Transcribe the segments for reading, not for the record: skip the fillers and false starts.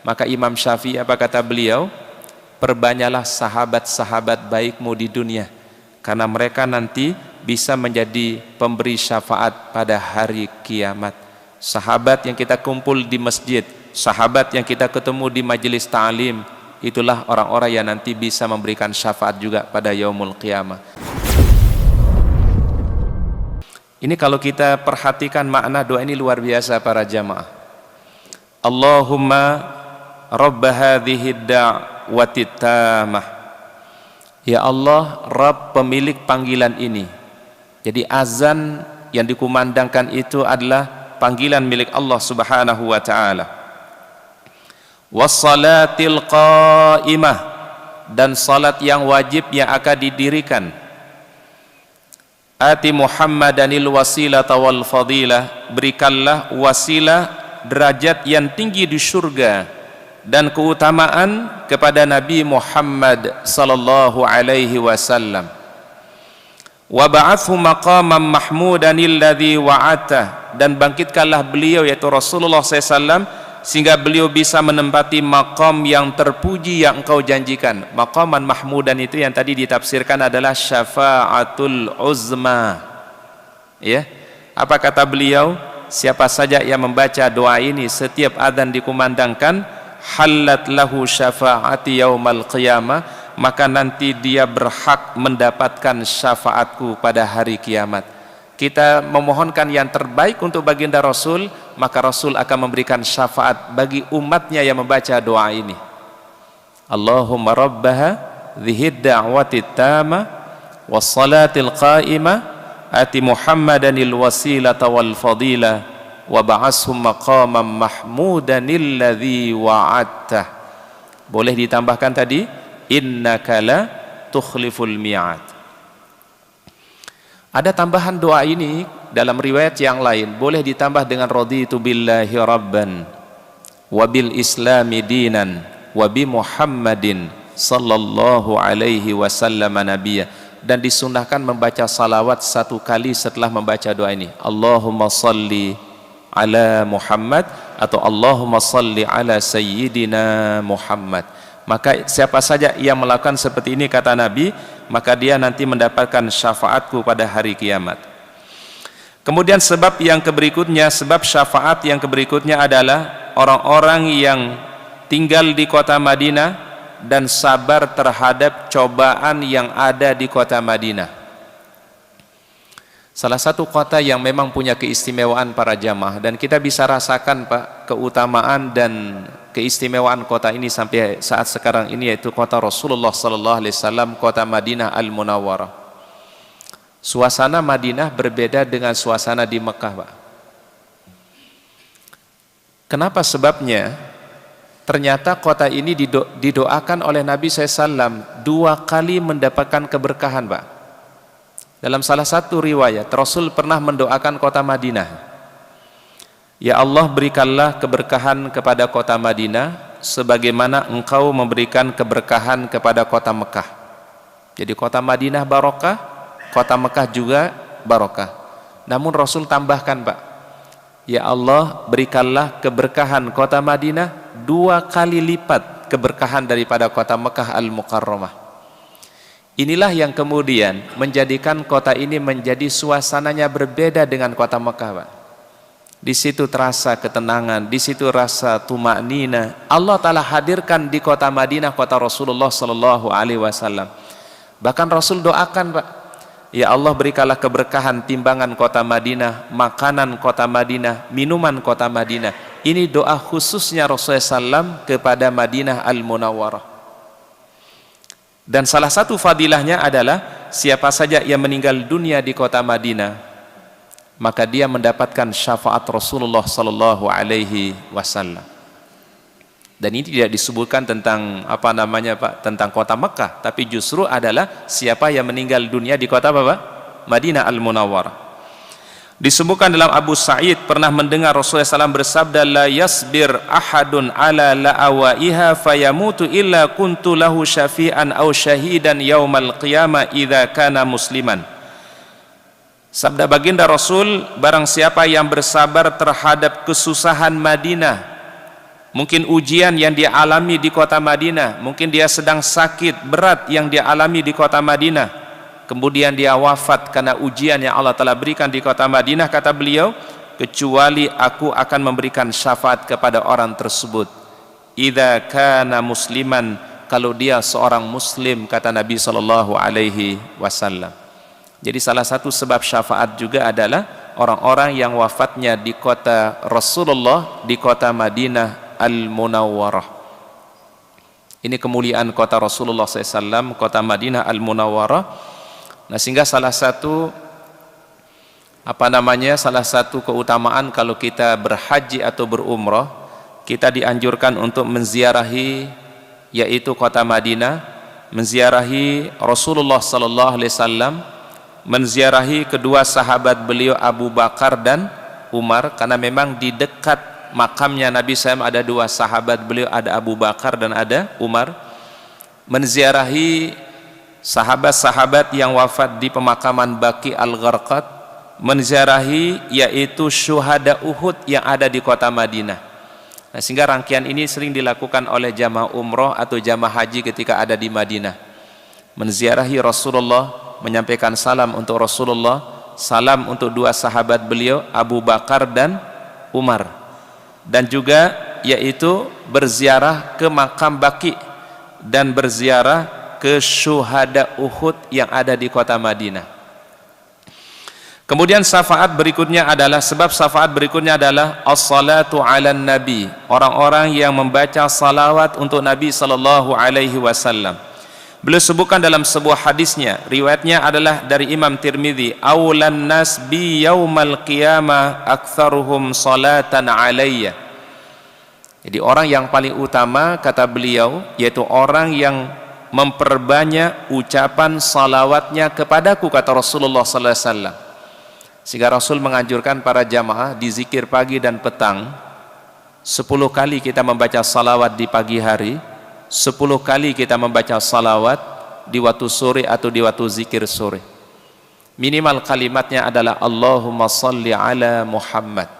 Maka Imam Syafi'i apa kata beliau? Perbanyaklah sahabat-sahabat baikmu di dunia, karena mereka nanti bisa menjadi pemberi syafaat pada hari kiamat. Sahabat yang kita kumpul di masjid, sahabat yang kita ketemu di majelis ta'lim, itulah orang-orang yang nanti bisa memberikan syafaat juga pada yaumul qiyamah. Ini kalau kita perhatikan makna doa ini luar biasa para jamaah. Allahumma Rabb hadhihi da'wati tamah. Ya Allah, Rabb pemilik panggilan ini. Jadi azan yang dikumandangkan itu adalah panggilan milik Allah Subhanahu wa taala. Wassalatil qa'imah, dan salat yang wajib yang akan didirikan. Ati Muhammadanil wasilata wal fadilah, berikanlah wasilah, derajat yang tinggi di surga dan keutamaan kepada Nabi Muhammad sallallahu alaihi wasallam. Wa ba'athu maqaman mahmudanil ladzi wa'ata, dan bangkitkanlah beliau yaitu Rasulullah SAW sehingga beliau bisa menempati maqam yang terpuji yang engkau janjikan. Maqaman mahmudan itu yang tadi ditafsirkan adalah syafa'atul uzma. Ya. Apa kata beliau? Siapa saja yang membaca doa ini setiap adzan dikumandangkan, halat lahu syafaati yaumal qiyamah, maka nanti dia berhak mendapatkan syafaatku pada hari kiamat. Kita memohonkan yang terbaik untuk baginda Rasul, maka Rasul akan memberikan syafaat bagi umatnya yang membaca doa ini. Allahumma rabbaha dhihid da'wati tama wassalatil qa'imah ati Muhammadanil wasilata wal fadilah wa ba'ashum maqaman mahmudanil ladzi wa'adta. Boleh ditambahkan tadi innaka la tukhliful mi'ad. Ada tambahan doa ini dalam riwayat yang lain, boleh ditambah dengan raditu billahi rabban wa bil islami dinan wa bi Muhammadin sallallahu alaihi wasallam nabiyya, dan disunahkan membaca salawat satu kali setelah membaca doa ini. Allahumma salli ala Muhammad atau Allahumma salli ala sayyidina Muhammad. Maka siapa saja yang melakukan seperti ini kata Nabi, maka dia nanti mendapatkan syafaatku pada hari kiamat. Kemudian sebab yang berikutnya, sebab syafaat yang berikutnya adalah orang-orang yang tinggal di kota Madinah dan sabar terhadap cobaan yang ada di kota Madinah. Salah satu kota yang memang punya keistimewaan para jamaah, dan kita bisa rasakan Pak keutamaan dan keistimewaan kota ini sampai saat sekarang ini, yaitu kota Rasulullah sallallahu alaihi wasallam, kota Madinah Al-Munawwarah. Suasana Madinah berbeda dengan suasana di Mekah, Pak. Kenapa sebabnya? Ternyata kota ini didoakan oleh Nabi SAW 2 kali mendapatkan keberkahan, Pak. Dalam salah satu riwayat, Rasul pernah mendoakan kota Madinah. Ya Allah, berikanlah keberkahan kepada kota Madinah sebagaimana engkau memberikan keberkahan kepada kota Mekah. Jadi kota Madinah barokah, kota Mekah juga barokah. Namun Rasul tambahkan, Pak, ya Allah, berikanlah keberkahan kota Madinah 2 kali lipat keberkahan daripada kota Mekah Al-Mukarramah. Inilah yang kemudian menjadikan kota ini menjadi suasananya berbeda dengan kota Mekah, Pak. Di situ terasa ketenangan, di situ rasa tumaknina. Allah Ta'ala hadirkan di kota Madinah, kota Rasulullah sallallahu alaihi wasallam. Bahkan Rasul doakan, Pak, ya Allah, berikanlah keberkahan timbangan kota Madinah, makanan kota Madinah, minuman kota Madinah. Ini doa khususnya Rasulullah SAW kepada Madinah Al-Munawwarah. Dan salah satu fadilahnya adalah siapa saja yang meninggal dunia di kota Madinah, maka dia mendapatkan syafaat Rasulullah sallallahu alaihi wasallam. Dan ini tidak disebutkan tentang apa namanya, Pak, tentang kota Mekah, tapi justru adalah siapa yang meninggal dunia di kota apa, Pak? Madinah Al-Munawwarah. Disebutkan dalam Abu Sa'id pernah mendengar Rasulullah SAW bersabda, la yasbir ahadun ala la'awaiha fayamutu illa kuntu lahu syafi'an aw syahidan yaumal qiyamah idza kana musliman. Sabda baginda Rasul, barang siapa yang bersabar terhadap kesusahan Madinah mungkin ujian yang dia alami di kota Madinah, mungkin dia sedang sakit berat yang dia alami di kota Madinah, kemudian dia wafat karena ujian yang Allah telah berikan di kota Madinah, kata beliau, kecuali aku akan memberikan syafaat kepada orang tersebut idza kana musliman, kalau dia seorang muslim, kata Nabi sallallahu alaihi wasallam. Jadi salah satu sebab syafaat juga adalah orang-orang yang wafatnya di kota Rasulullah, di kota Madinah Al-Munawwarah. Ini kemuliaan kota Rasulullah SAW, kota Madinah Al-Munawwarah. Nah, sehingga salah satu salah satu keutamaan kalau kita berhaji atau berumrah, kita dianjurkan untuk menziarahi yaitu kota Madinah, menziarahi Rasulullah sallallahu alaihi wasallam, menziarahi kedua sahabat beliau Abu Bakar dan Umar, karena memang di dekat makamnya Nabi SAW ada dua sahabat beliau, ada Abu Bakar dan ada Umar. Menziarahi sahabat-sahabat yang wafat di pemakaman Baqi Al-Gharqad, menziarahi yaitu syuhada Uhud yang ada di kota Madinah. Nah, sehingga rangkaian ini sering dilakukan oleh jamaah umroh atau jamaah haji ketika ada di Madinah, menziarahi Rasulullah, menyampaikan salam untuk Rasulullah, salam untuk dua sahabat beliau Abu Bakar dan Umar, dan juga yaitu berziarah ke makam Baqi dan berziarah ke syuhada Uhud yang ada di kota Madinah. Kemudian syafaat berikutnya adalah, sebab syafaat berikutnya adalah as-salatu ala nabi, orang-orang yang membaca salawat untuk Nabi sallallahu alaihi wasallam. Beliau sebutkan dalam sebuah hadisnya, riwayatnya adalah dari Imam Tirmidzi, aulan nas bi yaumal qiyamah aktsaruhum salatan alayya. Jadi orang yang paling utama, kata beliau, yaitu orang yang memperbanyak ucapan salawatnya kepadaku, kata Rasulullah sallallahu alaihi wasallam. Sehingga Rasul menganjurkan para jamaah di zikir pagi dan petang 10 kali kita membaca salawat di pagi hari, 10 kali kita membaca salawat di waktu sore atau di waktu zikir sore. Minimal kalimatnya adalah Allahumma salli ala Muhammad.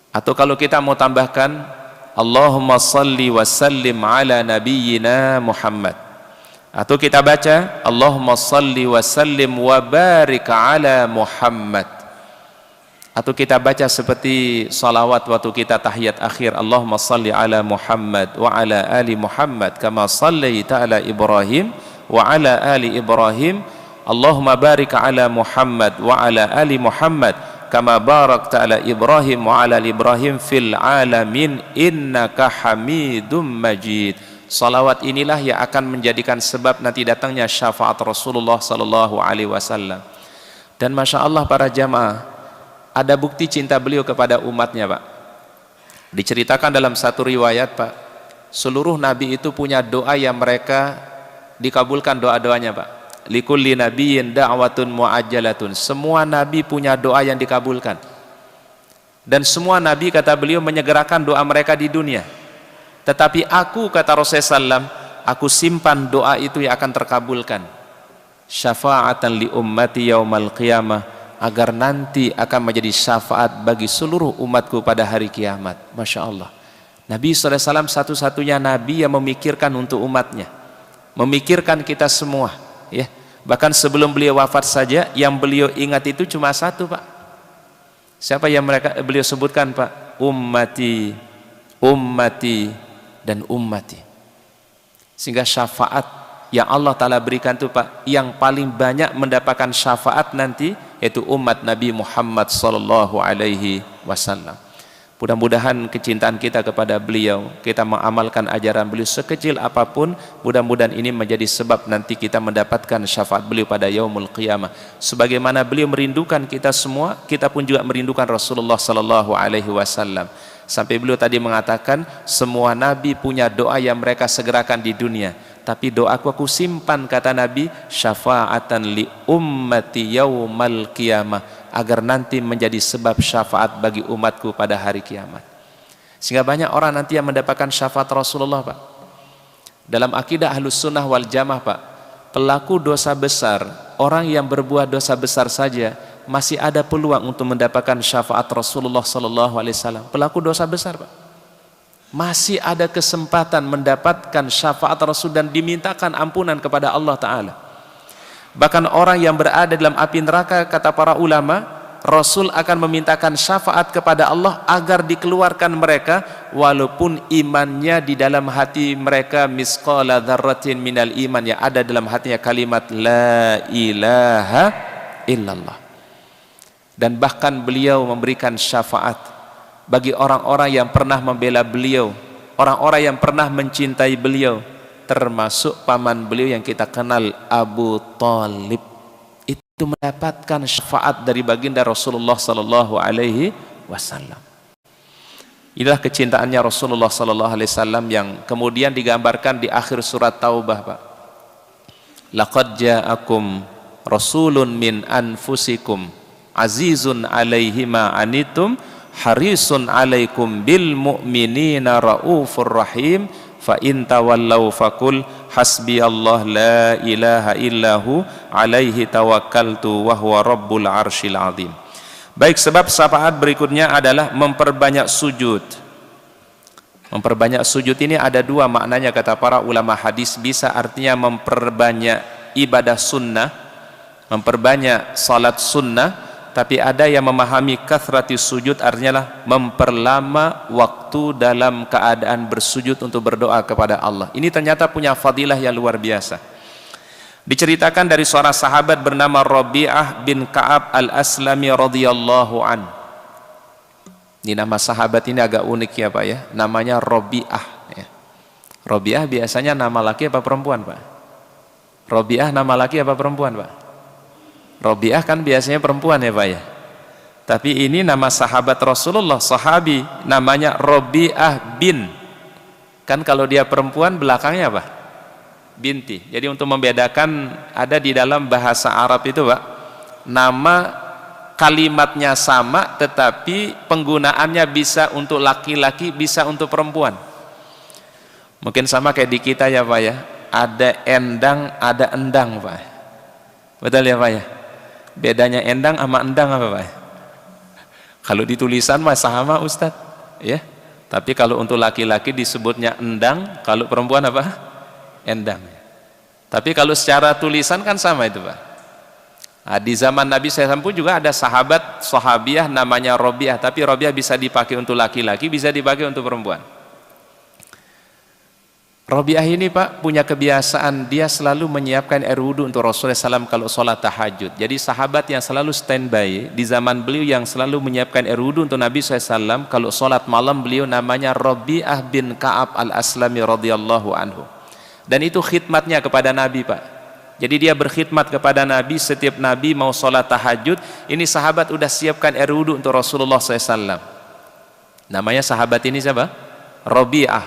Atau kalau kita mau tambahkan Allahumma salli wa sallim ala nabiyyina Muhammad. Atau kita baca Allahumma salli wa sallim wa barik ala Muhammad. Atau kita baca seperti salawat waktu kita tahiyat akhir, Allahumma salli ala Muhammad wa ala ali Muhammad kama sallaita ala Ibrahim wa ala ali Ibrahim, Allahumma barik ala Muhammad wa ala ali Muhammad kama barakta ala Ibrahim wa ala ali Ibrahim fil alamin innaka Hamidum Majid. Salawat inilah yang akan menjadikan sebab nanti datangnya syafaat Rasulullah sallallahu alaihi wasallam. Dan masya Allah para jamaah, ada bukti cinta beliau kepada umatnya, Pak. Diceritakan dalam satu riwayat, Pak, seluruh nabi itu punya doa yang mereka dikabulkan doa-doanya, Pak. Likulli nabiyyin da'watun mu'ajjalatun. Semua nabi punya doa yang dikabulkan. Dan semua nabi, kata beliau, menyegerakan doa mereka di dunia. Tetapi aku, kata Rasulullah SAW, aku simpan doa itu yang akan terkabulkan. Syafa'atan li ummati yaumal qiyamah, agar nanti akan menjadi syafaat bagi seluruh umatku pada hari kiamat. Masya Allah. Nabi SAW satu-satunya nabi yang memikirkan untuk umatnya, memikirkan kita semua, ya. Bahkan sebelum beliau wafat saja, yang beliau ingat itu cuma satu, Pak. Siapa yang beliau sebutkan, Pak? Ummati, ummati, dan ummati. Sehingga syafaat yang Allah Ta'ala berikan itu, Pak, yang paling banyak mendapatkan syafaat nanti yaitu umat Nabi Muhammad sallallahu alaihi wasallam. Mudah-mudahan kecintaan kita kepada beliau, kita mengamalkan ajaran beliau sekecil apapun, mudah-mudahan ini menjadi sebab nanti kita mendapatkan syafaat beliau pada yaumul qiyamah. Sebagaimana beliau merindukan kita semua, kita pun juga merindukan Rasulullah sallallahu alaihi wasallam. Sampai beliau tadi mengatakan, semua nabi punya doa yang mereka segerakan di dunia, tapi doaku aku simpan, kata Nabi, syafa'atan li ummati yaumal qiyamah, agar nanti menjadi sebab syafaat bagi umatku pada hari kiamat. Sehingga banyak orang nanti yang mendapatkan syafaat Rasulullah, Pak. Dalam akidah Ahlus Sunnah wal Jamaah, Pak, pelaku dosa besar, orang yang berbuat dosa besar saja masih ada peluang untuk mendapatkan syafaat Rasulullah sallallahu alaihi wasallam. Pelaku dosa besar, Pak. masih ada kesempatan mendapatkan syafaat Rasul dan dimintakan ampunan kepada Allah Ta'ala. Bahkan orang yang berada dalam api neraka, kata para ulama, Rasul akan memintakan syafaat kepada Allah agar dikeluarkan mereka walaupun imannya di dalam hati mereka misqala dzarratin minal iman, yang ada dalam hatinya kalimat la ilaha illallah. Dan bahkan beliau memberikan syafaat bagi orang-orang yang pernah membela beliau, orang-orang yang pernah mencintai beliau, termasuk paman beliau yang kita kenal, Abu Thalib. Itu mendapatkan syafaat dari baginda Rasulullah sallallahu alaihi wasallam. Inilah kecintaannya Rasulullah sallallahu alaihi wasallam yang kemudian digambarkan di akhir surat Taubah, Pak. Laqad ja'akum rasulun min anfusikum azizun alaihi ma anitum harisun alaikum bil mu'minina raufur rahim fa in tawallaw faqul hasbiyallah la ilaha illahu alaihi tawakkaltu wa huwa rabbul arsyil azim. Baik, sebab syafaat berikutnya adalah memperbanyak sujud. Memperbanyak sujud ini ada dua maknanya kata para ulama hadis. Bisa artinya memperbanyak ibadah sunnah, memperbanyak salat sunnah. Tapi ada yang memahami kathratis sujud artinya memperlama waktu dalam keadaan bersujud untuk berdoa kepada Allah. Ini ternyata punya fadilah yang luar biasa. Diceritakan dari seorang sahabat bernama Rabi'ah bin Ka'ab al-Aslami radhiyallahu an. Ini nama sahabat ini agak unik ya Pak ya. Namanya Rabi'ah ya. Rabi'ah biasanya nama laki apa perempuan Pak? Rabi'ah nama laki apa perempuan Pak? Rabi'ah kan biasanya perempuan ya Pak ya. Tapi ini nama sahabat Rasulullah, sahabi, namanya Rabi'ah bin. Kan kalau dia perempuan belakangnya apa? Binti. Jadi untuk membedakan, ada di dalam bahasa Arab itu Pak, nama kalimatnya sama tetapi penggunaannya bisa untuk laki-laki, bisa untuk perempuan. Mungkin sama kayak di kita ya Pak ya. Ada endang, ada endang Pak. Betul ya Pak ya? Bedanya endang sama endang apa Pak? Kalau di tulisan mah sama Ustadz ya. Tapi kalau untuk laki-laki disebutnya endang, kalau perempuan apa? Endang. Tapi kalau secara tulisan kan sama itu Pak. Nah, di zaman Nabi SAW pun juga ada sahabat, sahabiah namanya Rabi'ah. Tapi Rabi'ah bisa dipakai untuk laki-laki, bisa dipakai untuk perempuan. Rabi'ah ini Pak punya kebiasaan, dia selalu menyiapkan air wudu untuk Rasulullah SAW kalau sholat tahajud. Jadi sahabat yang selalu standby di zaman beliau yang selalu menyiapkan air wudu untuk Nabi SAW kalau sholat malam, beliau namanya Rabi'ah bin Ka'ab al-Aslami radhiyallahu anhu. Dan itu khidmatnya kepada Nabi Pak. Jadi dia berkhidmat kepada Nabi, setiap Nabi mau sholat tahajud, ini sahabat udah siapkan air wudu untuk Rasulullah SAW. Namanya sahabat ini siapa? Rabi'ah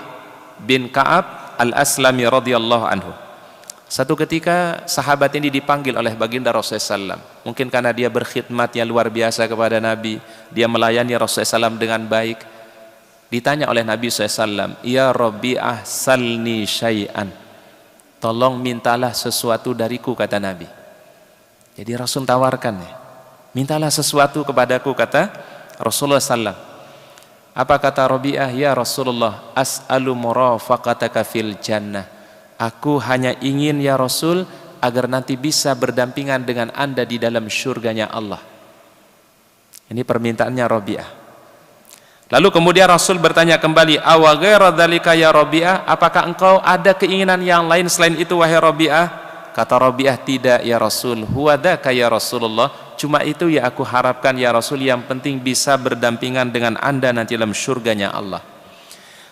bin Ka'ab al-Aslami radhiyallahu anhu. Satu ketika sahabat ini dipanggil oleh baginda Rasulullah SAW. Mungkin karena dia berkhidmat yang luar biasa kepada Nabi, dia melayani Rasulullah SAW dengan baik. Ditanya oleh Nabi SAW, ya Rabi'ah salni syai'an, tolong mintalah sesuatu dariku, kata Nabi. Jadi Rasul tawarkan ya, mintalah sesuatu kepadaku, kata Rasulullah SAW. Apa kata Rabi'ah? Ya Rasulullah, as'alu murafaqataka fil jannah. Aku hanya ingin ya Rasul agar nanti bisa berdampingan dengan Anda di dalam syurganya Allah. Ini permintaannya Rabi'ah. Lalu kemudian Rasul bertanya kembali, awa ghaira dzalika ya Rabi'ah, apakah engkau ada keinginan yang lain selain itu wahai Rabi'ah? Kata Rabi'ah, tidak ya Rasul, huwa dzaka ya Rasulullah, cuma itu ya aku harapkan ya Rasul, yang penting bisa berdampingan dengan Anda nanti dalam syurganya Allah.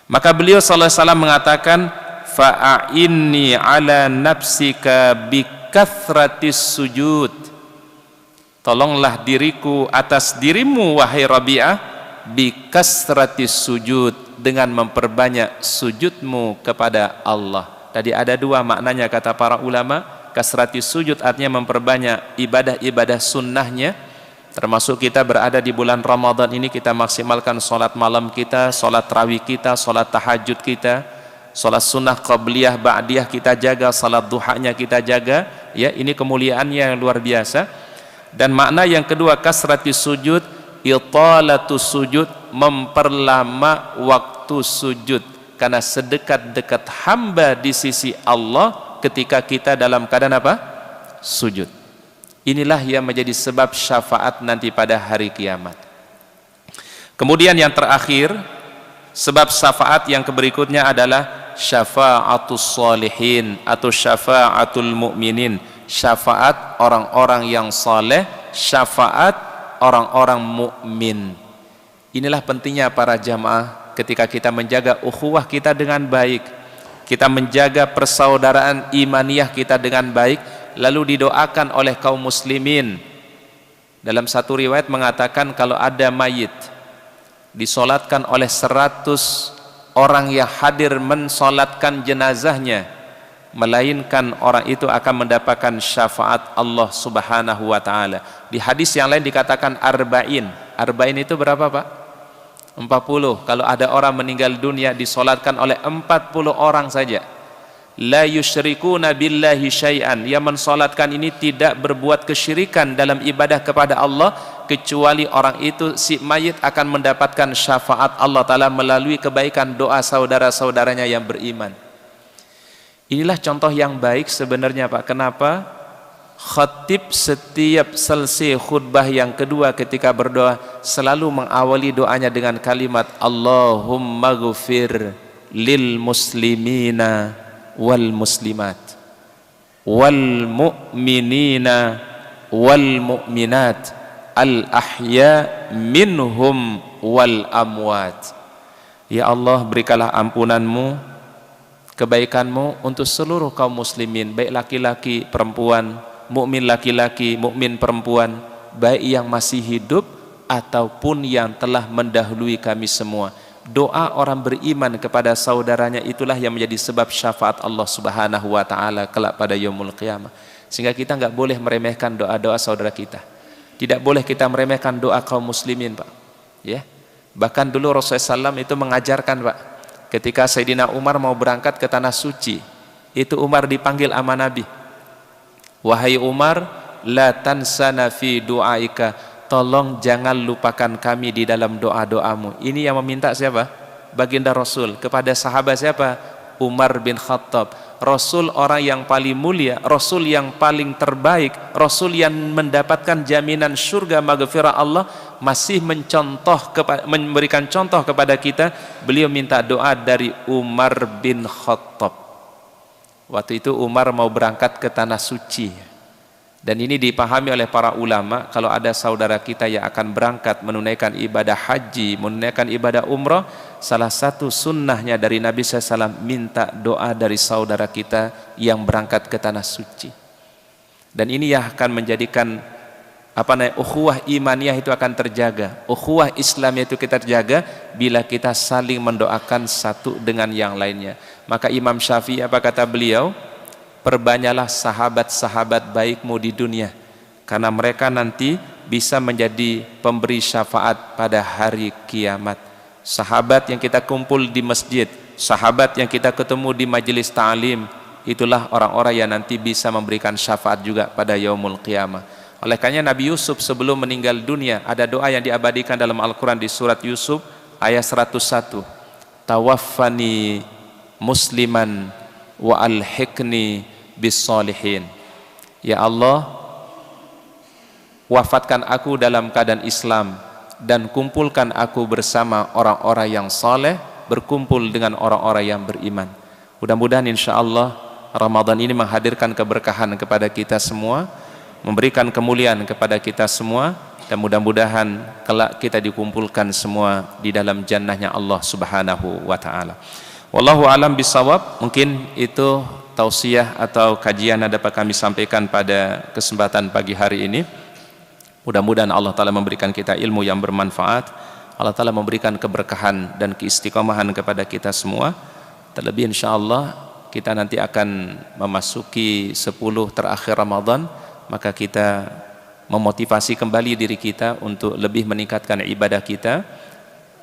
Maka beliau sallallahu alaihi wasallam mengatakan, fa'inni ala nafsika bikathratis sujud, tolonglah diriku atas dirimu wahai Rabi'ah, bikasratis sujud, dengan memperbanyak sujudmu kepada Allah. Tadi ada dua maknanya kata para ulama. Kasratis sujud artinya memperbanyak ibadah-ibadah sunnahnya, termasuk kita berada di bulan Ramadan ini, kita maksimalkan sholat malam kita, sholat tarawih kita, sholat tahajud kita, sholat sunnah qabliyah ba'diyah kita jaga, sholat duhanya kita jaga ya, ini kemuliaannya yang luar biasa. Dan makna yang kedua kasratis sujud, italatus sujud, memperlama waktu waktu sujud, karena sedekat-dekat hamba di sisi Allah ketika kita dalam keadaan apa? Sujud. Inilah yang menjadi sebab syafaat nanti pada hari kiamat. Kemudian yang terakhir, sebab syafaat yang berikutnya adalah syafa'atus sholihin atau syafa'atul mu'minin, syafaat orang-orang yang saleh, syafaat orang-orang mukmin. Inilah pentingnya para jamaah ketika kita menjaga ukhuwah kita dengan baik, kita menjaga persaudaraan imaniyah kita dengan baik, lalu didoakan oleh kaum muslimin. Dalam satu riwayat mengatakan kalau ada mayit disolatkan oleh 100 orang yang hadir mensolatkan jenazahnya, melainkan orang itu akan mendapatkan syafaat Allah subhanahu wa ta'ala. Di hadis yang lain dikatakan arba'in. Arba'in itu berapa Pak? 40. Kalau ada orang meninggal dunia disolatkan oleh 40 orang saja, la yusyrikuna billahi syai'an, yang mensolatkan ini tidak berbuat kesyirikan dalam ibadah kepada Allah, kecuali orang itu, si mayit, akan mendapatkan syafaat Allah Ta'ala melalui kebaikan doa saudara-saudaranya yang beriman. Inilah contoh yang baik sebenarnya Pak. Kenapa? Khatib setiap selesai khutbah yang kedua ketika berdoa selalu mengawali doanya dengan kalimat Allahumma ghfir lil muslimina wal muslimat wal mu'minina wal mu'minat al ahya minhum wal amwat. Ya Allah, berikanlah ampunanmu, kebaikanmu untuk seluruh kaum muslimin, baik laki-laki, perempuan, mukmin laki-laki, mukmin perempuan, baik yang masih hidup ataupun yang telah mendahului kami semua. Doa orang beriman kepada saudaranya itulah yang menjadi sebab syafaat Allah subhanahu wa ta'ala kelak pada yaumul qiyamah. Sehingga kita nggak boleh meremehkan doa-doa saudara kita, tidak boleh kita meremehkan doa kaum muslimin Pak, ya. Bahkan dulu Rasulullah SAW itu mengajarkan Pak, ketika Sayyidina Umar mau berangkat ke tanah suci, itu Umar dipanggil sama Nabi, wahai Umar, la tansana fi du'aika, tolong jangan lupakan kami di dalam doa-doamu. Ini yang meminta siapa? Baginda Rasul kepada sahabat siapa? Umar bin Khattab. Rasul orang yang paling mulia, Rasul yang paling terbaik, Rasul yang mendapatkan jaminan surga maghfirah Allah, masih memberikan contoh kepada kita. Beliau minta doa dari Umar bin Khattab. Waktu itu Umar mau berangkat ke tanah suci, dan ini dipahami oleh para ulama, kalau ada saudara kita yang akan berangkat menunaikan ibadah haji, menunaikan ibadah umrah, salah satu sunnahnya dari Nabi SAW minta doa dari saudara kita yang berangkat ke tanah suci. Dan ini yang akan menjadikan ukhuwah imaniyah itu akan terjaga, ukhuwah Islamiyah itu kita terjaga bila kita saling mendoakan satu dengan yang lainnya. Maka Imam Syafi'i apa kata beliau? Perbanyaklah sahabat-sahabat baikmu di dunia, karena mereka nanti bisa menjadi pemberi syafaat pada hari kiamat. Sahabat yang kita kumpul di masjid, sahabat yang kita ketemu di majelis ta'lim, itulah orang-orang yang nanti bisa memberikan syafaat juga pada yaumul qiyamah. Oleh karena Nabi Yusuf sebelum meninggal dunia, ada doa yang diabadikan dalam Al-Quran di surat Yusuf ayat 101, tawaffani musliman wa alhiqni bis solihin. Ya Allah, wafatkan aku dalam keadaan Islam dan kumpulkan aku bersama orang-orang yang saleh, berkumpul dengan orang-orang yang beriman. Mudah-mudahan insyaallah Ramadan ini menghadirkan keberkahan kepada kita semua, memberikan kemuliaan kepada kita semua, dan mudah-mudahan kelak kita dikumpulkan semua di dalam jannahnya Allah subhanahu wa ta'ala. Wallahu alam bisawab. Mungkin itu tausiah atau kajian yang dapat kami sampaikan pada kesempatan pagi hari ini. Mudah-mudahan Allah Ta'ala memberikan kita ilmu yang bermanfaat, Allah Ta'ala memberikan keberkahan dan keistiqomahan kepada kita semua. Terlebih insyaAllah kita nanti akan memasuki 10 terakhir Ramadan, maka kita memotivasi kembali diri kita untuk lebih meningkatkan ibadah kita,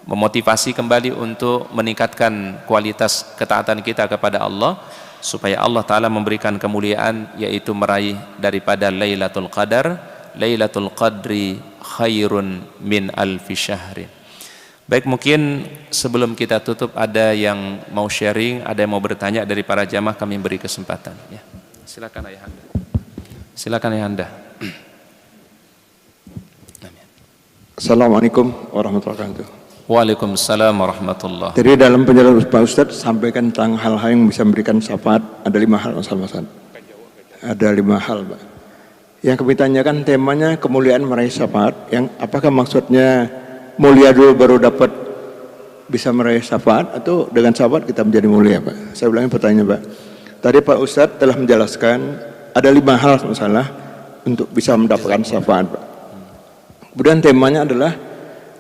memotivasi kembali untuk meningkatkan kualitas ketaatan kita kepada Allah, supaya Allah Ta'ala memberikan kemuliaan, yaitu meraih daripada Lailatul Qadar. Lailatul Qadri khairun min alfi syahrin. Baik, mungkin sebelum kita tutup ada yang mau sharing, ada yang mau bertanya dari para jamaah, kami beri kesempatan. Ya. Silakan Ayahanda. Silakan Ayahanda. Assalamualaikum warahmatullahi wabarakatuh. Waalaikumsalam warahmatullahi. Jadi dalam penjelasan Pak Ustadz sampaikan tentang hal-hal yang bisa memberikan syafaat, ada 5 hal Ustadz. Ada 5 hal, Pak. Yang kami tanyakan temanya kemuliaan meraih syafaat, yang apakah maksudnya mulia dulu baru dapat bisa meraih syafaat, atau dengan syafaat kita menjadi mulia, Pak? Saya ulangi pertanyaan, Pak. Tadi Pak Ustadz telah menjelaskan ada 5 hal masalah untuk bisa mendapatkan syafaat, Pak. Kemudian temanya adalah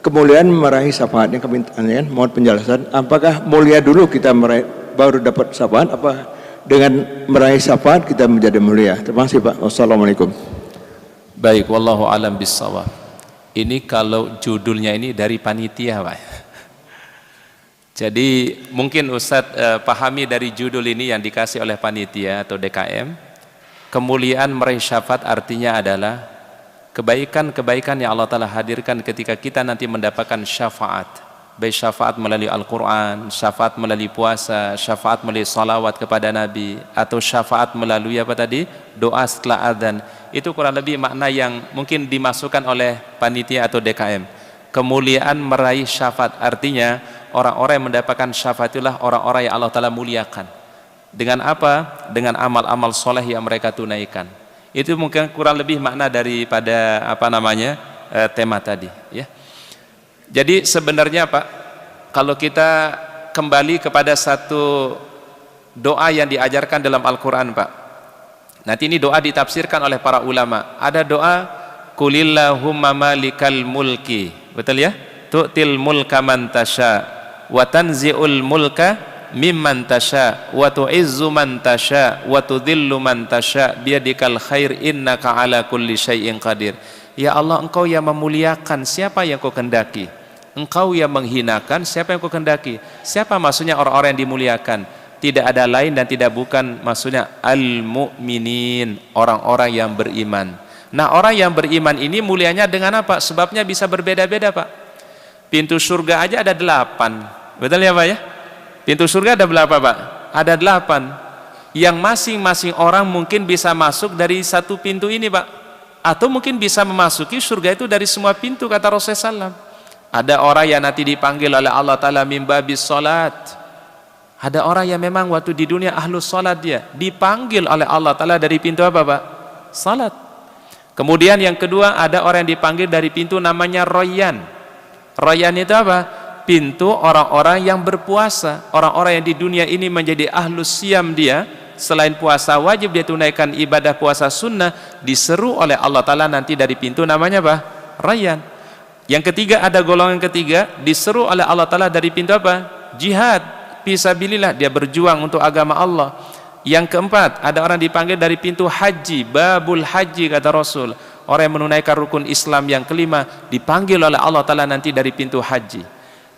kemuliaan meraih syafaat. Yang kami tanyakan, mohon penjelasan, apakah mulia dulu kita meraih, baru dapat syafaat, apa dengan meraih syafaat kita menjadi mulia? Terima kasih, Pak. Wassalamualaikum. Baik, wallahu alam bissawab. Ini kalau judulnya ini dari panitia, Pak. Jadi mungkin Ustadz pahami dari judul ini yang dikasih oleh panitia atau DKM. Kemuliaan meraih syafaat artinya adalah kebaikan-kebaikan yang Allah Ta'ala hadirkan ketika kita nanti mendapatkan syafaat. Baik syafaat melalui Al-Quran, syafaat melalui puasa, syafaat melalui salawat kepada Nabi, atau syafaat melalui apa tadi? Doa setelah adzan. Itu kurang lebih makna yang mungkin dimasukkan oleh panitia atau DKM. Kemuliaan meraih syafaat artinya orang-orang yang mendapatkan syafaat itulah orang-orang yang Allah Ta'ala muliakan. Dengan apa? Dengan amal-amal soleh yang mereka tunaikan. Itu mungkin kurang lebih makna daripada tema tadi, ya. Jadi sebenarnya Pak, kalau kita kembali kepada satu doa yang diajarkan dalam Al-Quran, Pak. Nanti ini doa ditafsirkan oleh para ulama. Ada doa Qulillahumma malikal mulki, betul ya? Tu'til mulka man tasha wa tanzi'ul mulka mimman tasha wa tu'izzu man tasha wa tudhillu man tasha biyadikal khair innaka ala kulli syai'in qadir. Ya Allah, Engkau yang memuliakan siapa yang Kau kehendaki, Engkau yang menghinakan siapa yang Kau kehendaki. Siapa maksudnya orang-orang yang dimuliakan? Tidak ada lain dan tidak bukan maksudnya al-mu'minin, orang-orang yang beriman. Nah, orang yang beriman ini mulianya dengan apa? Sebabnya bisa berbeda-beda, Pak. Pintu surga aja ada 8, betul ya Pak ya? Pintu surga ada berapa, Pak? Ada 8. Yang masing-masing orang mungkin bisa masuk dari satu pintu ini, Pak. Atau mungkin bisa memasuki surga itu dari semua pintu, kata Rasulullah SAW. Ada orang yang nanti dipanggil oleh Allah Ta'ala min babis salat. Ada orang yang memang waktu di dunia ahlus salat, dia dipanggil oleh Allah Ta'ala dari pintu apa, Pak? Salat. Kemudian yang kedua, ada orang yang dipanggil dari pintu namanya Rayyan. Rayyan itu apa? Pintu orang-orang yang berpuasa. Orang-orang yang di dunia ini menjadi ahlus siyam, dia selain puasa wajib dia tunaikan ibadah puasa sunnah, diseru oleh Allah Ta'ala nanti dari pintu namanya apa? Rayyan. Yang ketiga, ada golongan ketiga, diseru oleh Allah Ta'ala dari pintu apa? Jihad fisabilillah, dia berjuang untuk agama Allah. Yang keempat, ada orang dipanggil dari pintu haji, babul haji, kata Rasul. Orang yang menunaikan rukun Islam yang kelima dipanggil oleh Allah Ta'ala nanti dari pintu haji.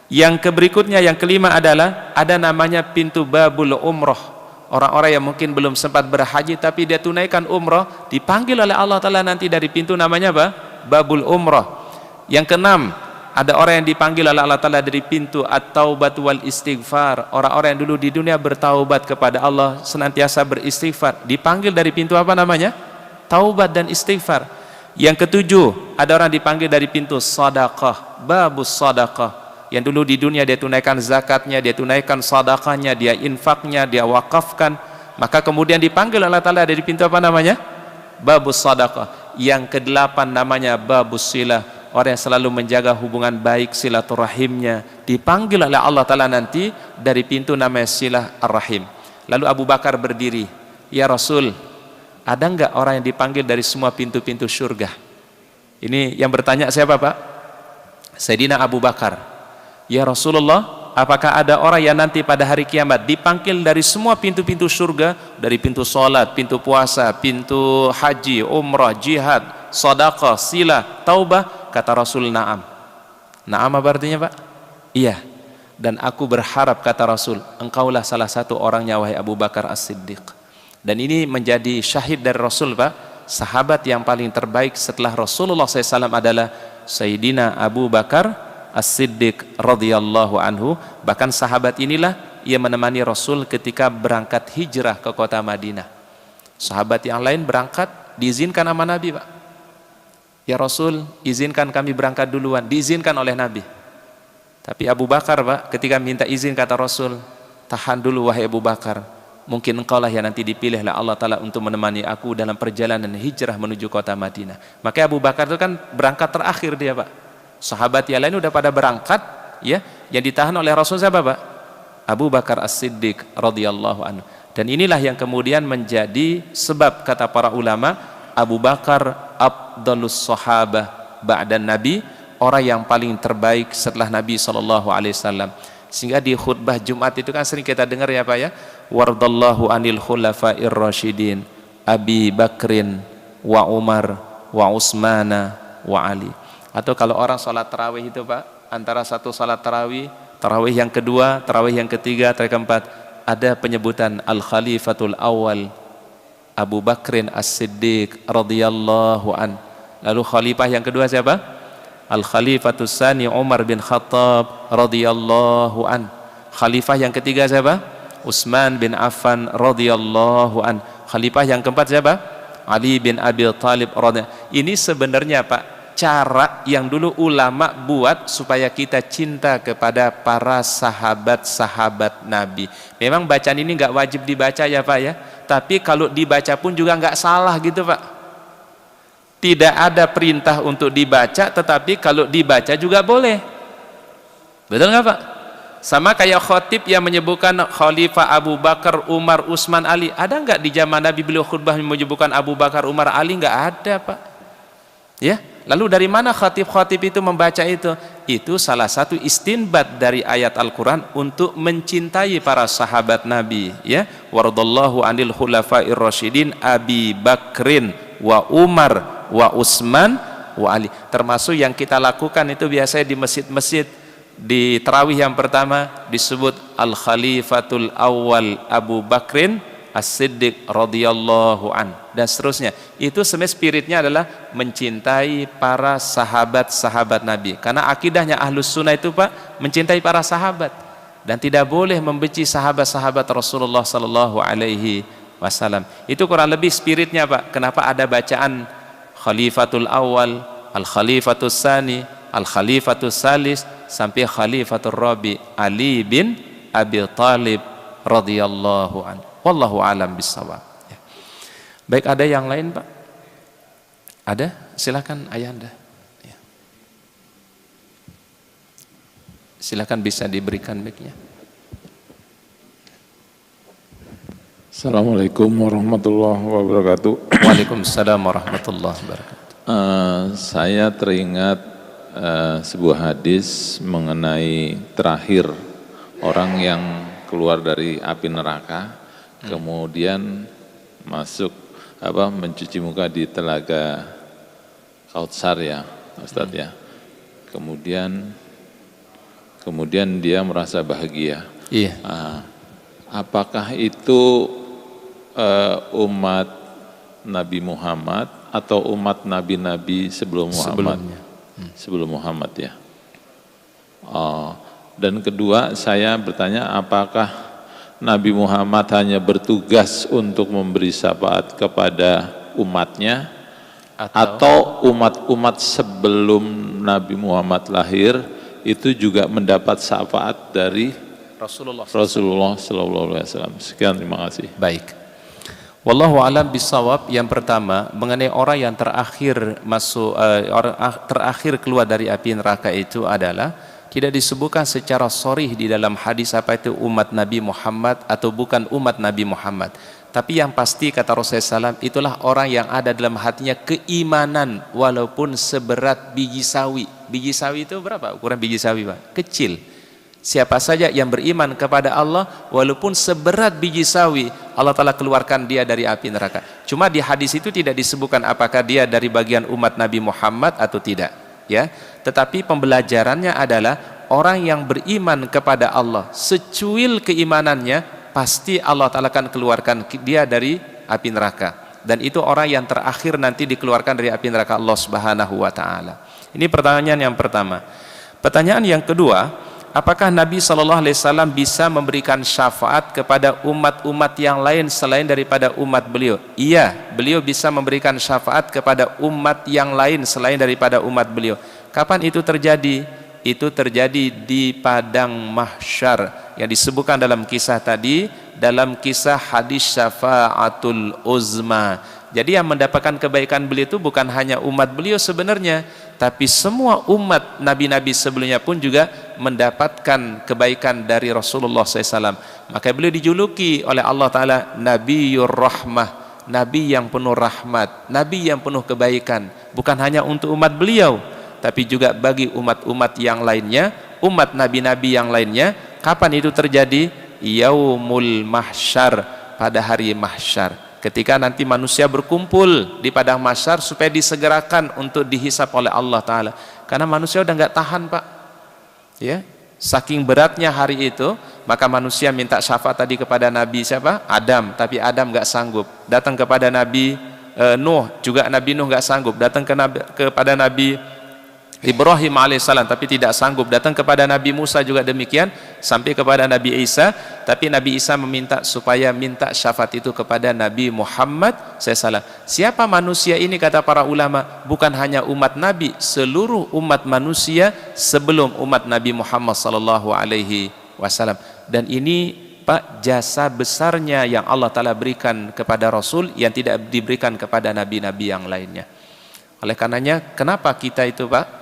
Yang berikutnya, yang kelima adalah ada namanya pintu babul umroh. Orang-orang yang mungkin belum sempat berhaji tapi dia tunaikan umroh, dipanggil oleh Allah Ta'ala nanti dari pintu namanya apa? Babul umroh. Yang keenam, ada orang yang dipanggil oleh Allah Ta'ala dari pintu at-taubat wal istighfar. Orang-orang yang dulu di dunia bertaubat kepada Allah, senantiasa beristighfar, dipanggil dari pintu apa namanya? Taubat dan istighfar. Yang ketujuh, ada orang dipanggil dari pintu sadaqah, babus sadaqah. Yang dulu di dunia dia tunaikan zakatnya, dia tunaikan sadaqahnya, dia infaknya, dia wakafkan. Maka kemudian dipanggil oleh Allah Ta'ala dari pintu apa namanya? Babus sadaqah. Yang kedelapan namanya babus silah. Orang yang selalu menjaga hubungan baik silaturahimnya, dipanggil oleh Allah Ta'ala nanti dari pintu namanya silah ar-rahim. Lalu Abu Bakar berdiri, ya Rasul, ada enggak orang yang dipanggil dari semua pintu-pintu surga? Ini yang bertanya siapa, Pak? Sayyidina Abu Bakar. Ya Rasulullah, apakah ada orang yang nanti pada hari kiamat dipanggil dari semua pintu-pintu surga, dari pintu sholat, pintu puasa, pintu haji, umrah, jihad, sedekah, silah, taubah? Kata Rasul, na'am. Na'am apa artinya, Pak? Iya. Dan aku berharap, kata Rasul, engkaulah salah satu orangnya, wahai Abu Bakar As-Siddiq. Dan ini menjadi syahid dari Rasul, Pak. Sahabat yang paling terbaik setelah Rasulullah SAW adalah Sayyidina Abu Bakar As-Siddiq radhiyallahu anhu. Bahkan sahabat inilah ia menemani Rasul ketika berangkat hijrah ke kota Madinah. Sahabat yang lain berangkat diizinkan sama Nabi, Pak. Ya Rasul, izinkan kami berangkat duluan. Diizinkan oleh Nabi. Tapi Abu Bakar, Pak, ketika minta izin kata Rasul, tahan dulu wahai Abu Bakar. Mungkin engkau lah yang nanti dipilih lah Allah Ta'ala untuk menemani aku dalam perjalanan hijrah menuju kota Madinah. Maka Abu Bakar itu kan berangkat terakhir dia, Pak. Sahabat yang lain udah pada berangkat, ya. Yang ditahan oleh Rasul siapa, Pak? Abu Bakar As-Siddiq radhiyallahu anhu. Dan inilah yang kemudian menjadi sebab kata para ulama, Abu Bakar afdalus sahabah ba'dan Nabi, orang yang paling terbaik setelah Nabi SAW. Sehingga di khutbah Jumat itu kan sering kita dengar ya Pak ya, wardallahu anil khulafa'ir rasyidin Abi Bakrin wa Umar wa Utsmana wa Ali. Atau kalau orang sholat tarawih itu Pak, antara satu sholat tarawih yang kedua, tarawih yang ketiga, tarawih keempat, ada penyebutan Al-Khalifatul Awal Abu Bakrin As-Siddiq radhiyallahu an. Lalu khalifah yang kedua siapa? Al-Khalifatus Tsani Umar bin Khattab radhiyallahu an. Khalifah yang ketiga siapa? Utsman bin Affan radhiyallahu an. Khalifah yang keempat siapa? Ali bin Abi Thalib radhiyallahu. Ini sebenarnya Pak, cara yang dulu ulama buat supaya kita cinta kepada para sahabat-sahabat Nabi. Memang bacaan ini nggak wajib dibaca ya Pak ya, tapi kalau dibaca pun juga nggak salah gitu Pak. Tidak ada perintah untuk dibaca, tetapi kalau dibaca juga boleh. Betul nggak Pak? Sama kayak khotib yang menyebutkan Khalifah Abu Bakar, Umar, Utsman, Ali. Ada nggak di zaman Nabi beliau khutbah menyebutkan Abu Bakar, Umar, Ali? Nggak ada Pak. Ya. Lalu dari mana khatib-khatib itu membaca itu? Itu salah satu istinbat dari ayat Al-Quran untuk mencintai para sahabat Nabi. Ya, waradallahu anil khulafa'ir rasyidin Abi Bakrin wa Umar wa Utsman wa Ali. Termasuk yang kita lakukan itu biasanya di masjid-masjid, di tarawih yang pertama disebut Al-Khalifatul Awal Abu Bakrin As-Siddiq radhiyallahu an, dan seterusnya. Itu sebenarnya spiritnya adalah mencintai para sahabat-sahabat Nabi. Karena akidahnya Ahlus Sunnah itu Pak, mencintai para sahabat dan tidak boleh membenci sahabat-sahabat Rasulullah sallallahu alaihi wasallam. Itu kurang lebih spiritnya Pak. Kenapa ada bacaan Khalifatul Awal, Al-Khalifatul Tsani, Al-Khalifatul Tsalis sampai Khalifatul Rabi Ali bin Abi Thalib radhiyallahu anhu. Wallahu alam bissawab. Ya. Baik, ada yang lain Pak? Ada? Silakan Ayanda. Ya. Silakan bisa diberikan mic-nya. Assalamualaikum warahmatullahi wabarakatuh. Waalaikumsalam warahmatullahi wabarakatuh. Saya teringat sebuah hadis mengenai terakhir orang yang keluar dari api neraka, kemudian masuk mencuci muka di telaga Kautsar ya Ustadz ya. Kemudian dia merasa bahagia. Iya. Apakah itu umat Nabi Muhammad atau umat nabi-nabi sebelum Muhammad? Sebelum Muhammad ya. Dan kedua saya bertanya, apakah Nabi Muhammad hanya bertugas untuk memberi syafaat kepada umatnya atau umat-umat sebelum Nabi Muhammad lahir itu juga mendapat syafaat dari Rasulullah sallallahu alaihi wasallam. Sekian, terima kasih. Baik. Wallahu alam bisawab. Yang pertama mengenai orang yang terakhir masuk terakhir keluar dari api neraka itu adalah tidak disebutkan secara sharih di dalam hadis apa itu umat Nabi Muhammad atau bukan umat Nabi Muhammad. Tapi yang pasti kata Rasulullah SAW, itulah orang yang ada dalam hatinya keimanan walaupun seberat biji sawi. Biji sawi itu berapa ukuran biji sawi Pak? Kecil. Siapa saja yang beriman kepada Allah walaupun seberat biji sawi, Allah Ta'ala keluarkan dia dari api neraka. Cuma di hadis itu tidak disebutkan apakah dia dari bagian umat Nabi Muhammad atau tidak. Ya, tetapi pembelajarannya adalah orang yang beriman kepada Allah, secuil keimanannya pasti Allah Ta'ala akan keluarkan dia dari api neraka, dan itu orang yang terakhir nanti dikeluarkan dari api neraka Allah Subhanahu wa Ta'ala. Ini pertanyaan yang pertama. Pertanyaan yang kedua, apakah Nabi SAW bisa memberikan syafaat kepada umat-umat yang lain selain daripada umat beliau? Iya, beliau bisa memberikan syafaat kepada umat yang lain selain daripada umat beliau. Kapan itu terjadi? Itu terjadi di padang mahsyar yang disebutkan dalam kisah tadi, dalam kisah hadis syafaatul uzma. Jadi yang mendapatkan kebaikan beliau itu bukan hanya umat beliau sebenarnya, tapi semua umat nabi-nabi sebelumnya pun juga mendapatkan kebaikan dari Rasulullah SAW. Maka beliau dijuluki oleh Allah Ta'ala Nabiyur Rahmah, Nabi yang penuh rahmat, Nabi yang penuh kebaikan, bukan hanya untuk umat beliau, tapi juga bagi umat-umat yang lainnya, umat nabi-nabi yang lainnya. Kapan itu terjadi? Yaumul mahsyar, pada hari mahsyar, ketika nanti manusia berkumpul di padang mahsyar supaya disegerakan untuk dihisap oleh Allah Ta'ala. Karena manusia udah nggak tahan, Pak, ya, saking beratnya hari itu. Maka manusia minta syafaat tadi kepada Nabi siapa? Adam, tapi Adam nggak sanggup. Datang kepada Nabi Nuh, juga Nabi Nuh nggak sanggup. Datang kepada Nabi Ibrahim alaihissalam, tapi tidak sanggup. Datang kepada Nabi Musa juga demikian, sampai kepada Nabi Isa, tapi Nabi Isa meminta supaya minta syafaat itu kepada Nabi Muhammad SAW. Siapa manusia ini? Kata para ulama, bukan hanya umat Nabi, seluruh umat manusia sebelum umat Nabi Muhammad SAW. Dan ini, Pak, jasa besarnya yang Allah Ta'ala berikan kepada Rasul yang tidak diberikan kepada nabi-nabi yang lainnya. Oleh karenanya, kenapa kita itu, Pak,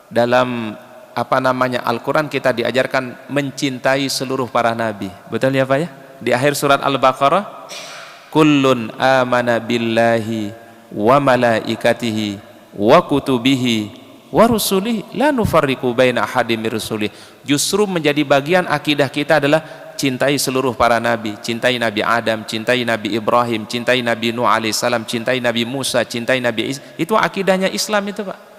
dalam Al-Quran kita diajarkan mencintai seluruh para nabi. Betul ya, Pak, ya? Di akhir surat Al-Baqarah, kullun amana billahi wa malaikatihi wa kutubihi wa rusulihi la nufarriqu baina ahadin min rusulihi. Justru menjadi bagian akidah kita adalah cintai seluruh para nabi, cintai Nabi Adam, cintai Nabi Ibrahim, cintai Nabi Nuh alaihissalam, cintai Nabi Musa, cintai Nabi Isa. Itu akidahnya Islam itu, Pak.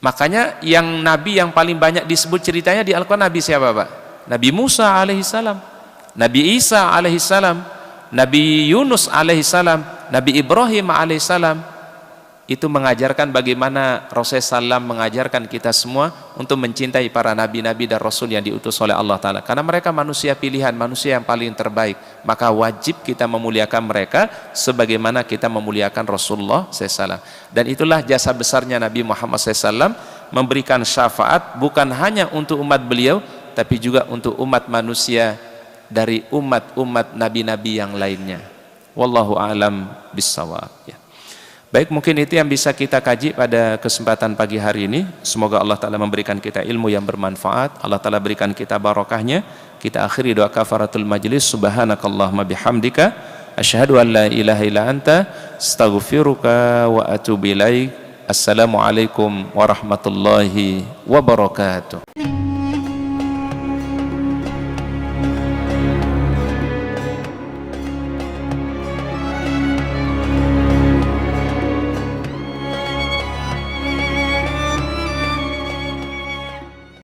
Makanya yang nabi yang paling banyak disebut ceritanya di Al-Quran, Nabi siapa, Pak? Nabi Musa alaihissalam, Nabi Isa alaihissalam, Nabi Yunus alaihissalam, Nabi Ibrahim alaihissalam. Itu mengajarkan bagaimana Rasulullah SAW mengajarkan kita semua untuk mencintai para nabi-nabi dan rasul yang diutus oleh Allah Ta'ala. Karena mereka manusia pilihan, manusia yang paling terbaik. Maka wajib kita memuliakan mereka sebagaimana kita memuliakan Rasulullah SAW. Dan itulah jasa besarnya Nabi Muhammad SAW, memberikan syafaat bukan hanya untuk umat beliau, tapi juga untuk umat manusia dari umat-umat nabi-nabi yang lainnya. Wallahu a'lam bissawab, ya. Baik, mungkin itu yang bisa kita kaji pada kesempatan pagi hari ini. Semoga Allah Ta'ala memberikan kita ilmu yang bermanfaat, Allah Ta'ala berikan kita barokahnya. Kita akhiri doa kafaratul majlis. Subhanakallahumma bihamdika asyhadu an la ilaha illa anta astaghfiruka wa atubu ilaik. Assalamualaikum warahmatullahi wabarakatuh.